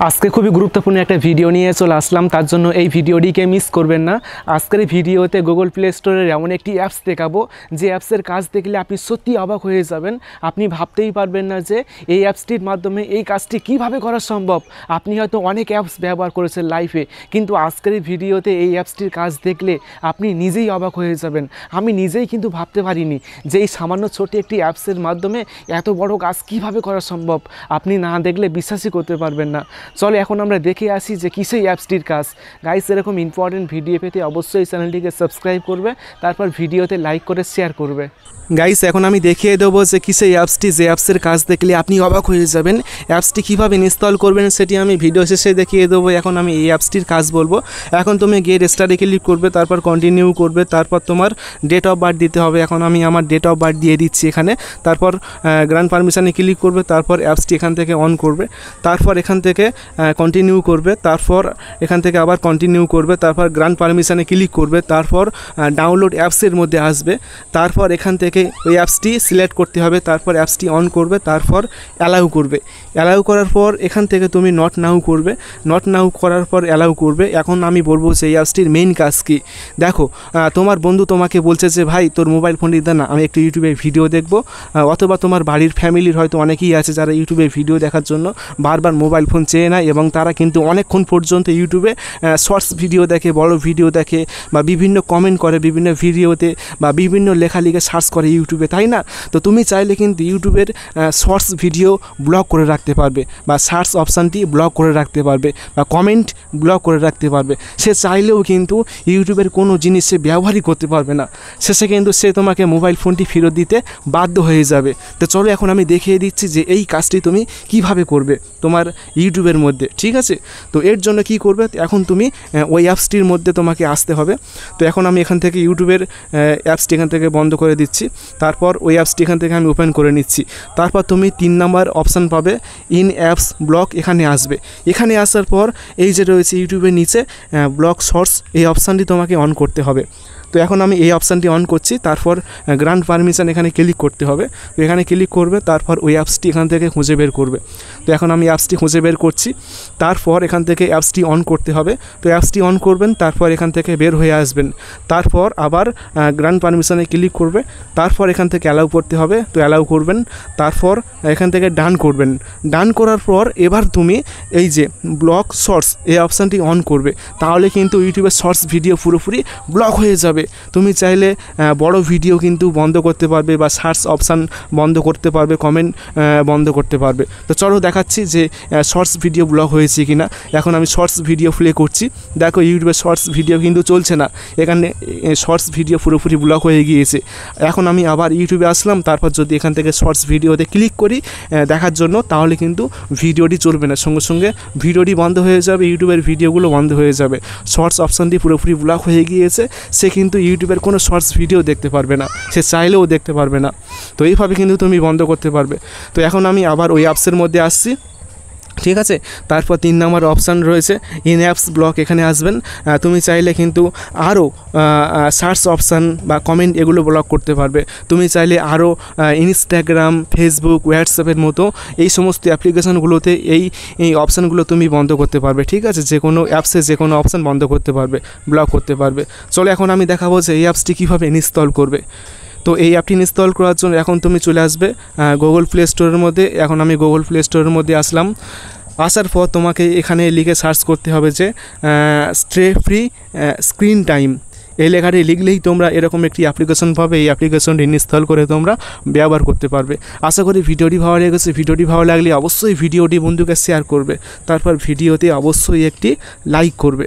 আজকে খুবই গুরুত্বপূর্ণ একটা ভিডিও নিয়ে চলে আসলাম, তার জন্য এই ভিডিওটিকে মিস করবেন না। আজকের ভিডিওতে গুগল প্লে স্টোরের এমন একটি অ্যাপস দেখাবো যে অ্যাপসের কাজ দেখলে আপনি সত্যি অবাক হয়ে যাবেন। আপনি ভাবতেই পারবেন না যে এই অ্যাপসটির মাধ্যমে এই কাজটি কিভাবে করা সম্ভব। আপনি হয়তো অনেক অ্যাপস ব্যবহার করেছেন লাইফে, কিন্তু আজকের ভিডিওতে এই অ্যাপসটির কাজ দেখলে আপনি নিজেই অবাক হয়ে যাবেন। আমি নিজেই কিন্তু ভাবতে পারিনি যে এই সামান্য ছোট একটি অ্যাপসের মাধ্যমে এত বড় কাজ কিভাবে করা সম্ভব। আপনি না দেখলে বিশ্বাসই করতে পারবেন না। চলো এখন আমরা দেখে আসি যে কিসেই অ্যাপসটির কাজ। গাইস, এরকম ইম্পর্টেন্ট ভিডিও পেতে অবশ্যই চ্যানেলটিকে সাবস্ক্রাইব করবে, তারপর ভিডিওতে লাইক করে শেয়ার করবে। গাইস, এখন আমি দেখিয়ে দেবো যে কিসেই অ্যাপসটি, যে অ্যাপসের কাজ দেখলে আপনি অবাক হয়ে যাবেন। অ্যাপসটি কীভাবে ইনস্টল করবেন সেটি আমি ভিডিও শেষে দেখিয়ে দেবো। এখন আমি এই অ্যাপসটির কাজ বলবো। এখন তুমি গেট স্টার্টে ক্লিক করবে, তারপর কন্টিনিউ করবে, তারপর তোমার ডেট অফ বার্থ দিতে হবে। এখন আমি আমার ডেট অফ বার্থ দিয়ে দিচ্ছি এখানে। তারপর গ্র্যান্ড পারমিশনে ক্লিক করবে, তারপর অ্যাপসটি এখান থেকে অন করবে, তারপর এখান থেকে কন্টিনিউ করবে, তারপর এখান থেকে আবার কন্টিনিউ করবে, তারপর গ্র্যান্ড পারমিশনে ক্লিক করবে, তারপর ডাউনলোড অ্যাপসের মধ্যে আসবে, তারপর এখান থেকে ওই অ্যাপসটি সিলেক্ট করতে হবে, তারপর অ্যাপসটি অন করবে, তারপর অ্যালাউ করবে। অ্যালাউ করার পর এখান থেকে তুমি নট নাও করবে, নট নাও করার পর অ্যালাউ করবে। এখন আমি বলবো যে এই অ্যাপসটির মেইন কাজ কী। দেখো, তোমার বন্ধু তোমাকে বলছে যে ভাই তোর মোবাইল ফোনটি দে না, আমি একটু ইউটিউবে ভিডিও দেখবো, অথবা তোমার বাড়ির ফ্যামিলির হয়তো অনেকেই আছে যারা ইউটিউবে ভিডিও দেখার জন্য বারবার মোবাইল ফোন চেয়ে নেয় এবং তারা কিন্তু অনেকক্ষণ পর্যন্ত ইউটিউবে শর্টস ভিডিও দেখে, বড় ভিডিও দেখে, বা বিভিন্ন কমেন্ট করে বিভিন্ন ভিডিওতে, বা বিভিন্ন লেখালেখি সার্চ করে ইউটিউবে, তাই না? তো তুমি চাইলে কিন্তু ইউটিউবের শর্টস ভিডিও ব্লক করে রাখতে পারবে, বা সার্চ অপশানটি ব্লক করে রাখতে পারবে, বা কমেন্ট ব্লক করে রাখতে পারবে। সে চাইলেও কিন্তু ইউটিউবের কোনো জিনিস সে ব্যবহারই করতে পারবে না। শেষে কিন্তু সে তোমাকে মোবাইল ফোনটি ফেরত দিতে বাধ্য হয়ে যাবে। তো চলো এখন আমি দেখিয়ে দিচ্ছি যে এই কাজটি তুমি কিভাবে করবে তোমার ইউটিউবের মধ্যে, ঠিক আছে? তো এর জন্য কি করবে, এখন তুমি ওই অ্যাপসটির মধ্যে তোমাকে আসতে হবে। তো এখন আমি এখান থেকে ইউটিউবের অ্যাপসটি এখান থেকে বন্ধ করে দিচ্ছি, তারপর ওই অ্যাপসটি এখান থেকে আমি ওপেন করে নিচ্ছি। তারপর তুমি 3 নম্বর অপশান পাবে, ইন অ্যাপস ব্লক, এখানে আসবে। এখানে আসার পর এই যে রয়েছে ইউটিউবের নিচে ব্লক শর্টস, এই অপশানটি তোমাকে অন করতে হবে। তো এখন আমি এই অপশানটি অন করছি, তারপর গ্র্যান্ড পারমিশন এখানে ক্লিক করতে হবে। তো এখানে ক্লিক করবে, তারপর ওই অ্যাপসটি এখান থেকে খুঁজে বের করবে। তো এখন আমি অ্যাপসটি খুঁজে বের করছি, তারপর এখান থেকে অ্যাপসটি অন করতে হবে। তো অ্যাপসটি অন করবেন, তারপর এখান থেকে বের হয়ে আসবেন, তারপর আবার গ্র্যান্ড পারমিশনে ক্লিক করবে, তারপর এখান থেকে অ্যালাউ করতে হবে। তো অ্যালাউ করবেন, তারপর এখান থেকে ডান করবেন। ডান করার পর এবার তুমি এই যে ব্লক শর্টস এই অপশানটি অন করবে, তাহলে কিন্তু ইউটিউবের শর্টস ভিডিও পুরোপুরি ব্লক হয়ে যাবে। তুমি চাইলে বড় ভিডিও কিন্তু বন্ধ করতে পারবে, বা সার্চ অপশান বন্ধ করতে পারবে, কমেন্ট বন্ধ করতে পারবে। তো চলো দেখাচ্ছি যে শর্টস ভিডিও ব্লক হয়েছে কিনা। এখন আমি শর্টস ভিডিও প্লে করছি, দেখো ইউটিউবে শর্টস ভিডিও কিন্তু চলছে না, এখানে শর্টস ভিডিও পুরোপুরি ব্লক হয়ে গিয়েছে। এখন আমি আবার ইউটিউবে আসলাম, তারপর যদি এখান থেকে শর্টস ভিডিওতে ক্লিক করি দেখার জন্য, তাহলে কিন্তু ভিডিওটি চলবে না, সঙ্গে সঙ্গে ভিডিওটি বন্ধ হয়ে যাবে, ইউটিউবের ভিডিওগুলো বন্ধ হয়ে যাবে। শর্টস অপশানটি পুরোপুরি ব্লক হয়ে গিয়েছে, সে কিন্তু ইউটিউবের কোনো শর্টস ভিডিও দেখতে পারবে না, সে চাইলেও দেখতে পারবে না। তো এইভাবে কিন্তু তুমি বন্ধ করতে পারবে। তো এখন আমি আবার ওই অ্যাপসের মধ্যে আসছি, ঠিক আছে? তারপর 3 নম্বর অপশান রয়েছে ইন অ্যাপস ব্লক, এখানে আসবেন। তুমি চাইলে কিন্তু আরও সার্চ অপশান বা কমেন্ট এগুলো ব্লক করতে পারবে। তুমি চাইলে আরও ইনস্টাগ্রাম, ফেসবুক, হোয়াটসঅ্যাপের মতো এই সমস্ত অ্যাপ্লিকেশানগুলোতে এই অপশানগুলো তুমি বন্ধ করতে পারবে, ঠিক আছে? যে কোনো অ্যাপসে যে কোনো অপশান বন্ধ করতে পারবে, ব্লক করতে পারবে। চলো এখন আমি দেখাবো যে এই অ্যাপসটি কীভাবে ইনস্টল করবে। তো এই অ্যাপটি ইনস্টল করার জন্য এখন তুমি চলে আসবে গুগল প্লে স্টোরের মধ্যে। এখন আমি গুগল প্লে স্টোরের মধ্যে আসলাম। আসার পর তোমাকে এখানে লিখে সার্চ করতে হবে যে স্ট্রে ফ্রি স্ক্রিন টাইম, এই লেখাটি লিখলেই তোমরা এরকম একটি অ্যাপ্লিকেশন পাবে। এই অ্যাপ্লিকেশনটি ইনস্টল করে তোমরা ব্যবহার করতে পারবে। আশা করি ভিডিওটি ভালো লেগেছে। ভিডিওটি ভালো লাগলে অবশ্যই ভিডিওটি বন্ধুকে শেয়ার করবে, তারপর ভিডিওতে অবশ্যই একটি লাইক করবে।